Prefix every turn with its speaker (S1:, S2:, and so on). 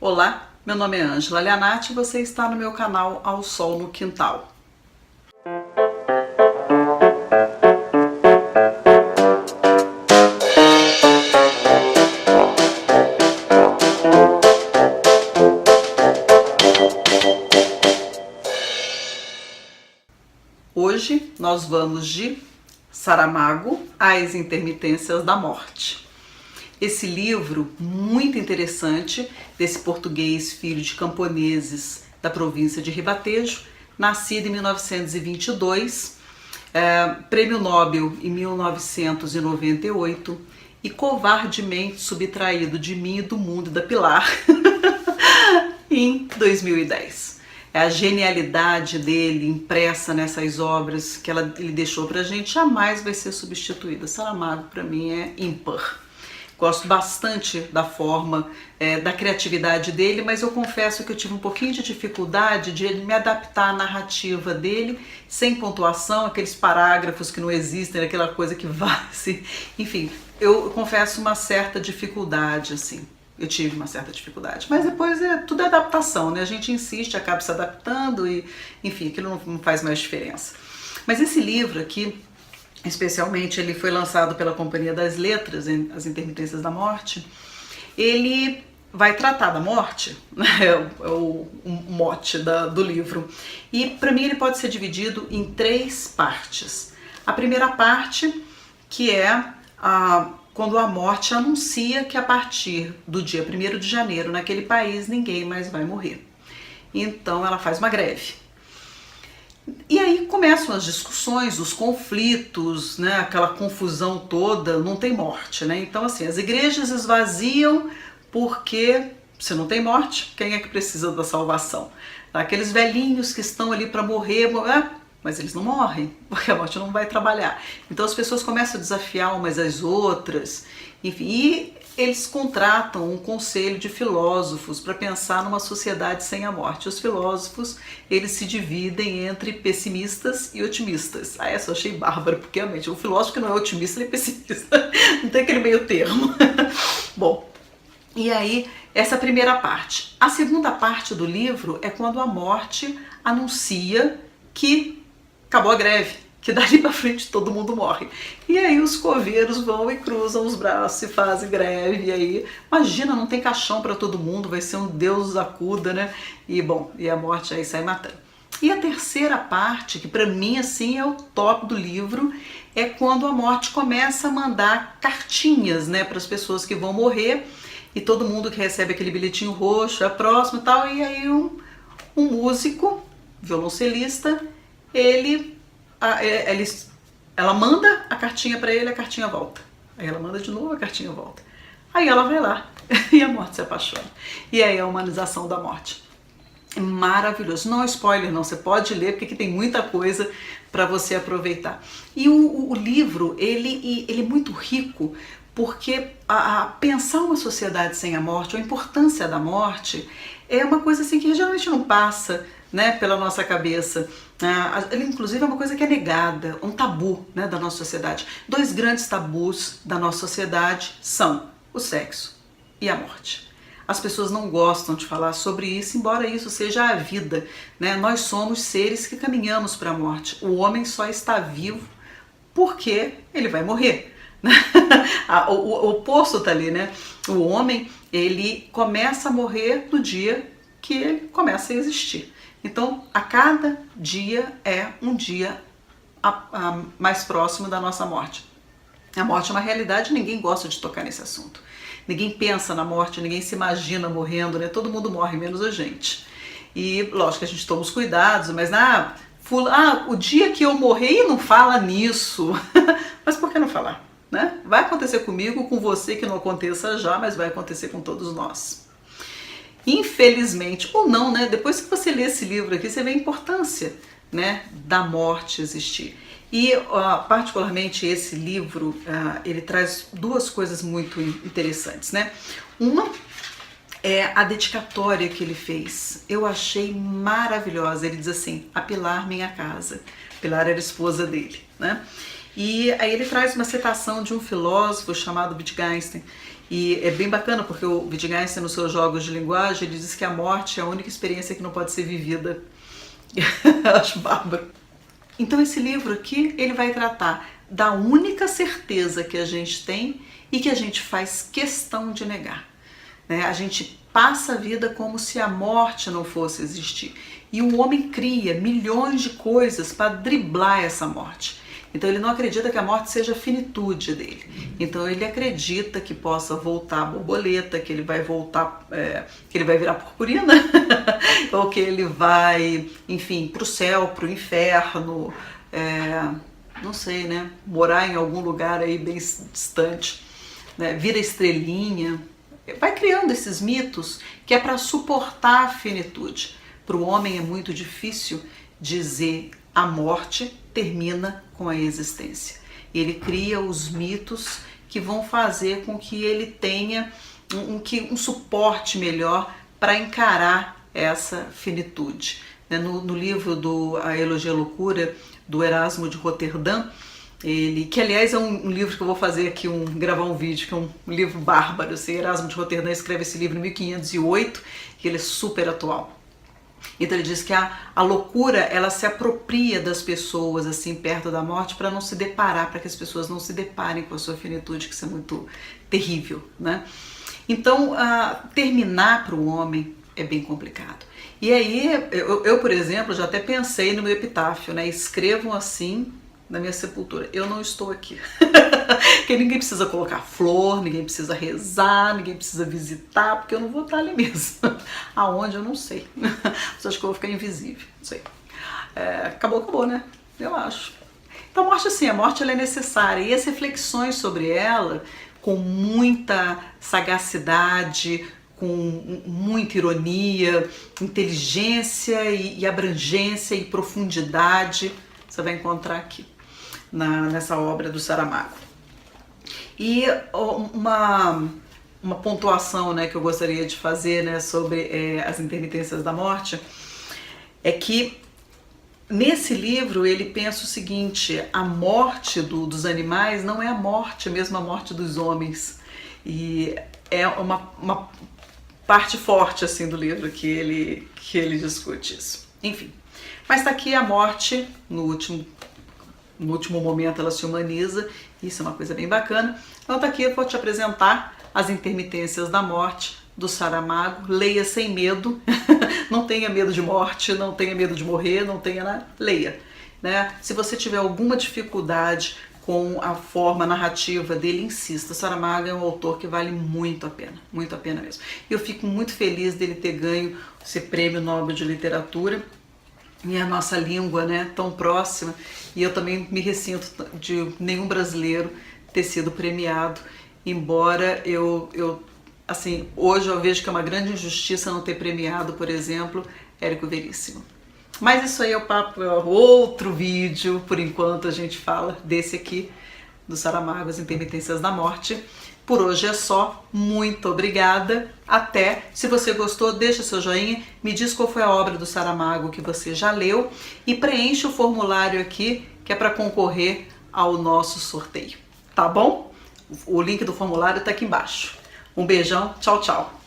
S1: Olá, meu nome é Ângela Lianati e você está no meu canal Ao Sol no Quintal. Hoje nós vamos de Saramago às Intermitências da Morte. Esse livro muito interessante, desse português filho de camponeses da província de Ribatejo, nascido em 1922, prêmio Nobel em 1998 e covardemente subtraído de mim e do mundo da Pilar em 2010. A genialidade dele impressa nessas obras que ele deixou pra gente jamais vai ser substituída. Saramago para mim é ímpar. Gosto bastante da forma, da criatividade dele, mas eu confesso que eu tive um pouquinho de dificuldade de me adaptar à narrativa dele, sem pontuação, aqueles parágrafos que não existem, aquela coisa que vai, assim. Enfim, eu confesso uma certa dificuldade, assim. Eu tive uma certa dificuldade, mas depois tudo é adaptação, né? A gente insiste, acaba se adaptando e, enfim, aquilo não faz mais diferença. Mas esse livro aqui, especialmente, ele foi lançado pela Companhia das Letras, As Intermitências da Morte. Ele vai tratar da morte, né? É o mote do livro. E para mim ele pode ser dividido em 3 partes. A primeira parte, que é quando a morte anuncia que a partir do dia 1º de janeiro, naquele país, ninguém mais vai morrer. Então ela faz uma greve. E aí começam as discussões, os conflitos, né, aquela confusão toda, não tem morte, né? Então assim, as igrejas esvaziam porque se não tem morte, quem é que precisa da salvação? Aqueles velhinhos que estão ali para morrer, mas eles não morrem, porque a morte não vai trabalhar. Então as pessoas começam a desafiar umas às outras, enfim, e eles contratam um conselho de filósofos para pensar numa sociedade sem a morte. Os filósofos, eles se dividem entre pessimistas e otimistas. Essa eu achei bárbaro, porque realmente o filósofo que não é otimista, ele é pessimista. Não tem aquele meio termo. Bom, e aí, essa é a primeira parte. A segunda parte do livro é quando a morte anuncia que acabou a greve, que dali pra frente todo mundo morre. E aí os coveiros vão e cruzam os braços e fazem greve, e aí, imagina, não tem caixão para todo mundo, vai ser um Deus nos acuda, né? E bom, e a morte aí sai matando. E a terceira parte, que para mim assim é o top do livro, é quando a morte começa a mandar cartinhas, né, para as pessoas que vão morrer, e todo mundo que recebe aquele bilhetinho roxo, é próximo e tal, e aí um músico, violoncelista, ela manda a cartinha para ele, a cartinha volta. Aí ela manda de novo, a cartinha volta. Aí ela vai lá e a morte se apaixona. E aí a humanização da morte. É maravilhoso. Não é spoiler não, você pode ler porque aqui tem muita coisa para você aproveitar. E o livro, ele é muito rico porque pensar uma sociedade sem a morte, a importância da morte, é uma coisa assim que geralmente não passa, né, pela nossa cabeça. Ele, inclusive, é uma coisa que é negada, um tabu, né, da nossa sociedade. 2 grandes tabus da nossa sociedade são o sexo e a morte. As pessoas não gostam de falar sobre isso, embora isso seja a vida, né? Nós somos seres que caminhamos para a morte. O homem só está vivo porque ele vai morrer. O oposto está ali, né? O homem, ele começa a morrer no dia que ele começa a existir. Então, a cada dia é um dia mais próximo da nossa morte. A morte é uma realidade, ninguém gosta de tocar nesse assunto. Ninguém pensa na morte, ninguém se imagina morrendo, né? Todo mundo morre, menos a gente. E, lógico que a gente toma os cuidados, mas o dia que eu morrer, não fala nisso. Mas por que não falar, né? Vai acontecer comigo, com você que não aconteça já, mas vai acontecer com todos nós. Infelizmente, ou não, né? Depois que você lê esse livro aqui, você vê a importância, né, da morte existir. E particularmente esse livro, ele traz 2 coisas muito interessantes, né? Uma é a dedicatória que ele fez. Eu achei maravilhosa. Ele diz assim: a Pilar, minha casa. Pilar era a esposa dele, né? E aí ele traz uma citação de um filósofo chamado Wittgenstein, E é bem bacana porque o Wittgenstein, nos seus jogos de linguagem, ele diz que a morte é a única experiência que não pode ser vivida. Eu acho bárbaro. Então esse livro aqui, ele vai tratar da única certeza que a gente tem e que a gente faz questão de negar. A gente passa a vida como se a morte não fosse existir. E o homem cria milhões de coisas para driblar essa morte. Então ele não acredita que a morte seja a finitude dele. Então ele acredita que possa voltar a borboleta, que ele vai voltar, que ele vai virar purpurina, ou que ele vai, enfim, para o céu, para o inferno, não sei, né? Morar em algum lugar aí bem distante, né? Vira estrelinha. Vai criando esses mitos que é para suportar a finitude. Para o homem é muito difícil dizer a morte termina com a existência. Ele cria os mitos que vão fazer com que ele tenha um suporte melhor para encarar essa finitude. No livro do A Elogia à Loucura, do Erasmo de Roterdã, que aliás é um livro que eu vou fazer aqui, gravar um vídeo, que é um livro bárbaro. Erasmo de Roterdã escreve esse livro em 1508 e ele é super atual. Então ele diz que a loucura, ela se apropria das pessoas assim perto da morte para não se deparar, para que as pessoas não se deparem com a sua finitude, que isso é muito terrível, né? Então terminar para o homem é bem complicado. E aí eu, por exemplo, já até pensei no meu epitáfio, né? Escrevam assim na minha sepultura: eu não estou aqui. Porque ninguém precisa colocar flor, ninguém precisa rezar, ninguém precisa visitar, porque eu não vou estar ali mesmo. Aonde eu não sei. Você acha que eu vou ficar invisível? Não sei. Acabou, né? Eu acho. Então a morte, assim, a morte ela é necessária, e as reflexões sobre ela, com muita sagacidade, com muita ironia, inteligência e abrangência e profundidade, você vai encontrar aqui nessa obra do Saramago. E uma pontuação, né, que eu gostaria de fazer, né, sobre as intermitências da morte é que nesse livro ele pensa o seguinte: a morte dos animais não é a morte, mesmo a morte dos homens. E é uma parte forte assim do livro que ele discute isso. Enfim, mas está aqui a morte no último momento ela se humaniza, isso é uma coisa bem bacana. Então tá aqui, eu vou te apresentar As Intermitências da Morte, do Saramago. Leia sem medo, não tenha medo de morte, não tenha medo de morrer, não tenha nada, leia. Né? Se você tiver alguma dificuldade com a forma narrativa dele, insista. Saramago é um autor que vale muito a pena mesmo. Eu fico muito feliz dele ter ganho esse Prêmio Nobel de Literatura, e a nossa língua, né, tão próxima, e eu também me ressinto de nenhum brasileiro ter sido premiado, embora assim, hoje eu vejo que é uma grande injustiça não ter premiado, por exemplo, Érico Veríssimo. Mas isso aí é o papo, é outro vídeo. Por enquanto a gente fala desse aqui, do Saramago, As Intermitências da Morte. Por hoje é só, muito obrigada, até. Se você gostou, deixa seu joinha, me diz qual foi a obra do Saramago que você já leu e preenche o formulário aqui, que é para concorrer ao nosso sorteio, tá bom? O link do formulário está aqui embaixo. Um beijão, tchau, tchau!